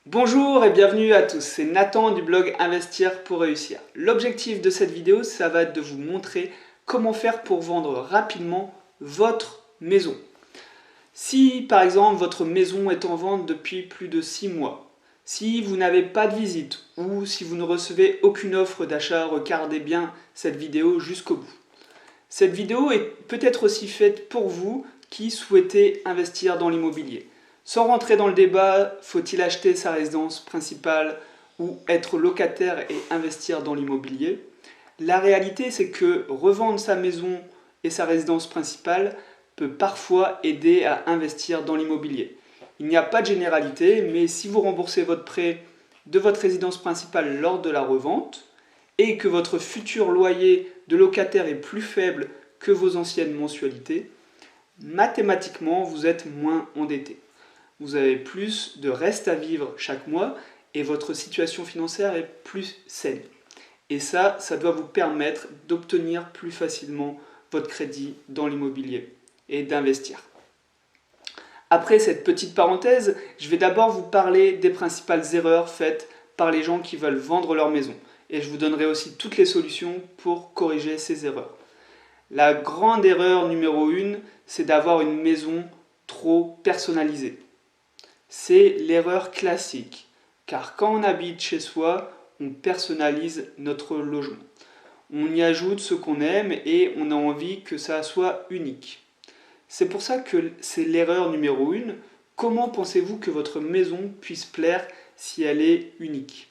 Bonjour et bienvenue à tous, c'est Nathan du blog Investir pour réussir. L'objectif de cette vidéo, ça va être de vous montrer comment faire pour vendre rapidement votre maison. Si par exemple votre maison est en vente depuis plus de 6 mois, si vous n'avez pas de visite ou si vous ne recevez aucune offre d'achat, regardez bien cette vidéo jusqu'au bout. Cette vidéo est peut-être aussi faite pour vous qui souhaitez investir dans l'immobilier. Sans rentrer dans le débat, faut-il acheter sa résidence principale ou être locataire et investir dans l'immobilier? La réalité, c'est que revendre sa maison et sa résidence principale peut parfois aider à investir dans l'immobilier. Il n'y a pas de généralité, mais si vous remboursez votre prêt de votre résidence principale lors de la revente et que votre futur loyer de locataire est plus faible que vos anciennes mensualités, mathématiquement, vous êtes moins endetté. Vous avez plus de reste à vivre chaque mois et votre situation financière est plus saine. Et ça doit vous permettre d'obtenir plus facilement votre crédit dans l'immobilier et d'investir. Après cette petite parenthèse, je vais d'abord vous parler des principales erreurs faites par les gens qui veulent vendre leur maison. Et je vous donnerai aussi toutes les solutions pour corriger ces erreurs. La grande erreur numéro 1, c'est d'avoir une maison trop personnalisée. C'est l'erreur classique, car quand on habite chez soi, on personnalise notre logement. On y ajoute ce qu'on aime et on a envie que ça soit unique. C'est pour ça que c'est l'erreur numéro 1. Comment pensez-vous que votre maison puisse plaire si elle est unique?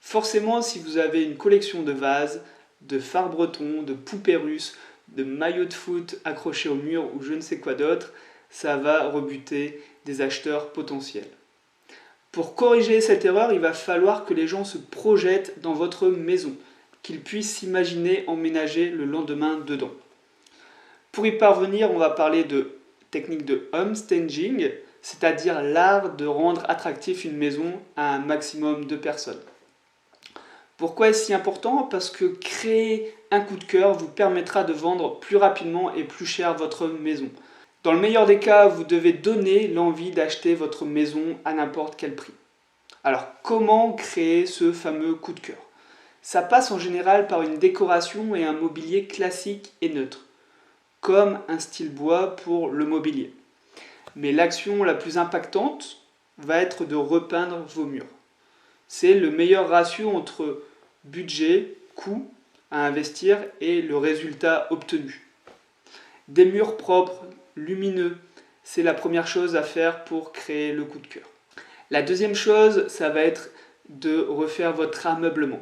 Forcément, si vous avez une collection de vases, de phares bretons, de poupées russes, de maillots de foot accrochés au mur ou je ne sais quoi d'autre, ça va rebuter des acheteurs potentiels. Pour corriger cette erreur, il va falloir que les gens se projettent dans votre maison, qu'ils puissent s'imaginer emménager le lendemain dedans. Pour y parvenir, on va parler de technique de home staging, c'est-à-dire l'art de rendre attractif une maison à un maximum de personnes. Pourquoi est-ce si important? Parce que créer un coup de cœur vous permettra de vendre plus rapidement et plus cher votre maison. Dans le meilleur des cas, vous devez donner l'envie d'acheter votre maison à n'importe quel prix. Alors, comment créer ce fameux coup de cœur? Ça passe en général par une décoration et un mobilier classique et neutre, comme un style bois pour le mobilier. Mais l'action la plus impactante va être de repeindre vos murs. C'est le meilleur ratio entre budget, coût à investir et le résultat obtenu. Des murs propres, lumineux, c'est la première chose à faire pour créer le coup de cœur. La deuxième chose, ça va être de refaire votre ameublement.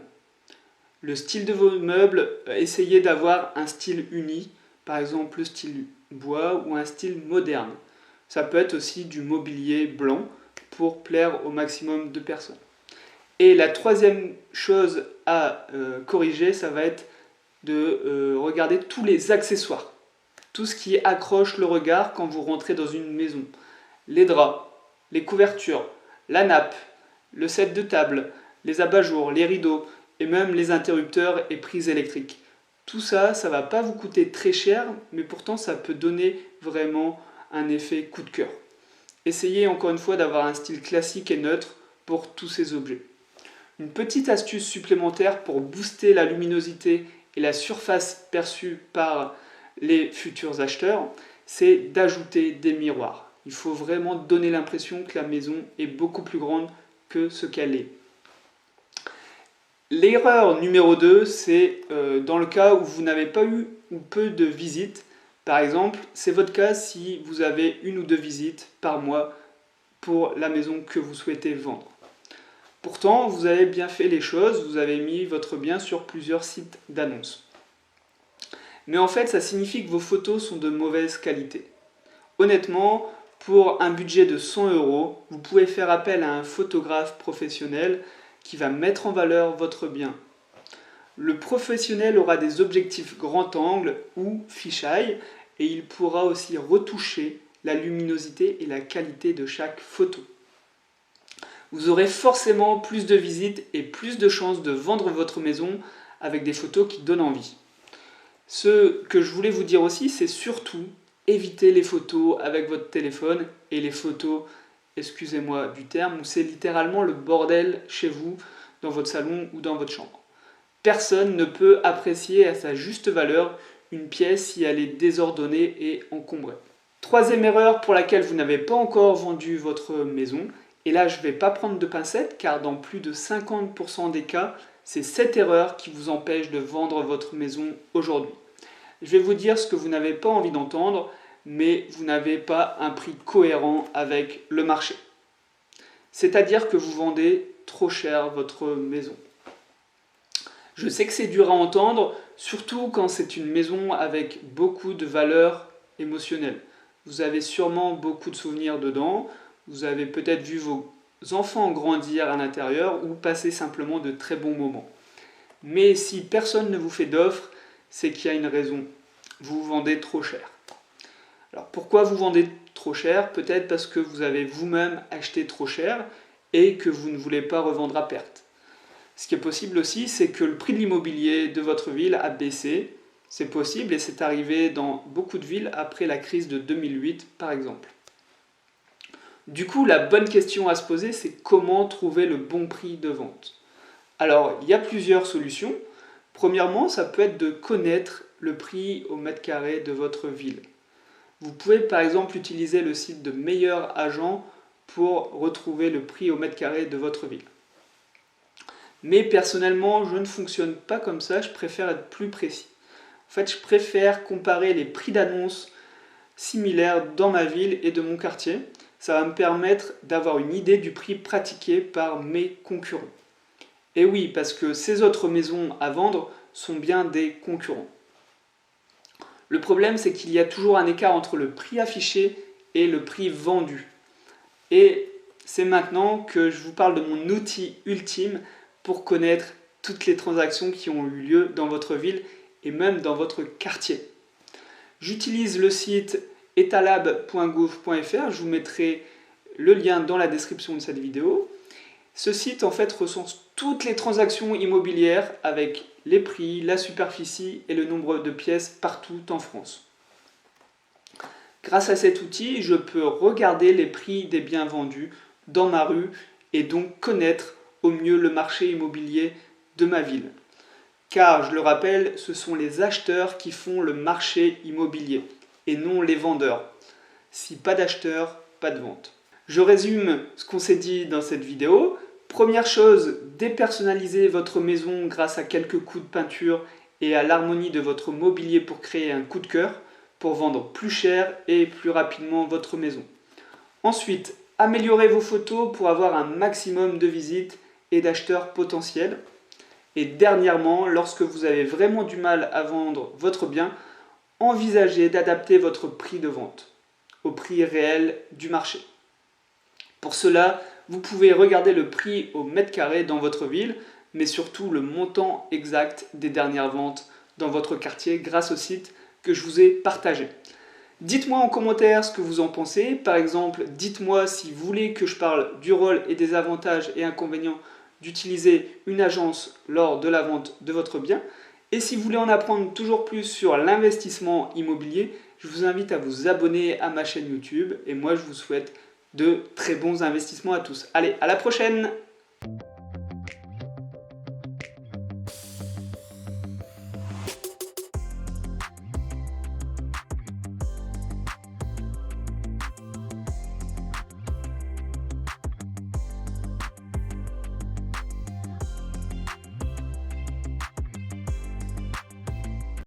Le style de vos meubles, essayez d'avoir un style uni, par exemple le style bois ou un style moderne. Ça peut être aussi du mobilier blanc pour plaire au maximum de personnes. Et la troisième chose à corriger, ça va être de regarder tous les accessoires. Tout ce qui accroche le regard quand vous rentrez dans une maison. Les draps, les couvertures, la nappe, le set de table, les abat-jours, les rideaux et même les interrupteurs et prises électriques. Tout ça, ça ne va pas vous coûter très cher, mais pourtant ça peut donner vraiment un effet coup de cœur. Essayez encore une fois d'avoir un style classique et neutre pour tous ces objets. Une petite astuce supplémentaire pour booster la luminosité et la surface perçue par les futurs acheteurs, c'est d'ajouter des miroirs. Il faut vraiment donner l'impression que la maison est beaucoup plus grande que ce qu'elle est. L'erreur numéro 2, c'est dans le cas où vous n'avez pas eu ou peu de visites. Par exemple, c'est votre cas si vous avez 1 ou 2 visites par mois pour la maison que vous souhaitez vendre. Pourtant, vous avez bien fait les choses, vous avez mis votre bien sur plusieurs sites d'annonces. Mais en fait, ça signifie que vos photos sont de mauvaise qualité. Honnêtement, pour un budget de 100 €, vous pouvez faire appel à un photographe professionnel qui va mettre en valeur votre bien. Le professionnel aura des objectifs grand angle ou fisheye et il pourra aussi retoucher la luminosité et la qualité de chaque photo. Vous aurez forcément plus de visites et plus de chances de vendre votre maison avec des photos qui donnent envie. Ce que je voulais vous dire aussi, c'est surtout éviter les photos avec votre téléphone et les photos excusez-moi du terme, où c'est littéralement le bordel chez vous, dans votre salon ou dans votre chambre. Personne ne peut apprécier à sa juste valeur une pièce si elle est désordonnée et encombrée. Troisième erreur pour laquelle vous n'avez pas encore vendu votre maison, et là je ne vais pas prendre de pincettes car dans plus de 50% des cas, c'est cette erreur qui vous empêche de vendre votre maison aujourd'hui. Je vais vous dire ce que vous n'avez pas envie d'entendre, mais vous n'avez pas un prix cohérent avec le marché. C'est-à-dire que vous vendez trop cher votre maison. Je sais que c'est dur à entendre, surtout quand c'est une maison avec beaucoup de valeur émotionnelle. Vous avez sûrement beaucoup de souvenirs dedans, vous avez peut-être vu vos enfants grandir à l'intérieur ou passer simplement de très bons moments. Mais si personne ne vous fait d'offre, c'est qu'il y a une raison. Vous vendez trop cher. Alors pourquoi vous vendez trop cher? Peut-être parce que vous avez vous-même acheté trop cher et que vous ne voulez pas revendre à perte. Ce qui est possible aussi, c'est que le prix de l'immobilier de votre ville a baissé. C'est possible et c'est arrivé dans beaucoup de villes après la crise de 2008 par exemple. Du coup, la bonne question à se poser, c'est comment trouver le bon prix de vente? Alors, il y a plusieurs solutions. Premièrement, ça peut être de connaître le prix au mètre carré de votre ville. Vous pouvez par exemple utiliser le site de Meilleur Agent pour retrouver le prix au mètre carré de votre ville. Mais personnellement, je ne fonctionne pas comme ça, je préfère être plus précis. En fait, je préfère comparer les prix d'annonce similaires dans ma ville et de mon quartier. Ça va me permettre d'avoir une idée du prix pratiqué par mes concurrents. Et oui, parce que ces autres maisons à vendre sont bien des concurrents. Le problème, c'est qu'il y a toujours un écart entre le prix affiché et le prix vendu. Et c'est maintenant que je vous parle de mon outil ultime pour connaître toutes les transactions qui ont eu lieu dans votre ville et même dans votre quartier. J'utilise le site etalab.gouv.fr, je vous mettrai le lien dans la description de cette vidéo. Ce site en fait recense toutes les transactions immobilières avec les prix, la superficie et le nombre de pièces partout en France. Grâce à cet outil, je peux regarder les prix des biens vendus dans ma rue et donc connaître au mieux le marché immobilier de ma ville. Car, je le rappelle, ce sont les acheteurs qui font le marché immobilier et non les vendeurs. Si pas d'acheteurs, pas de vente. Je résume ce qu'on s'est dit dans cette vidéo. Première chose, dépersonnalisez votre maison grâce à quelques coups de peinture et à l'harmonie de votre mobilier pour créer un coup de cœur, pour vendre plus cher et plus rapidement votre maison. Ensuite, améliorez vos photos pour avoir un maximum de visites et d'acheteurs potentiels. Et dernièrement, lorsque vous avez vraiment du mal à vendre votre bien, envisagez d'adapter votre prix de vente au prix réel du marché. Pour cela, vous pouvez regarder le prix au mètre carré dans votre ville, mais surtout le montant exact des dernières ventes dans votre quartier grâce au site que je vous ai partagé. Dites-moi en commentaire ce que vous en pensez. Par exemple, dites-moi si vous voulez que je parle du rôle et des avantages et inconvénients d'utiliser une agence lors de la vente de votre bien. Et si vous voulez en apprendre toujours plus sur l'investissement immobilier, je vous invite à vous abonner à ma chaîne YouTube. Et moi, je vous souhaite de très bons investissements à tous. Allez, à la prochaine!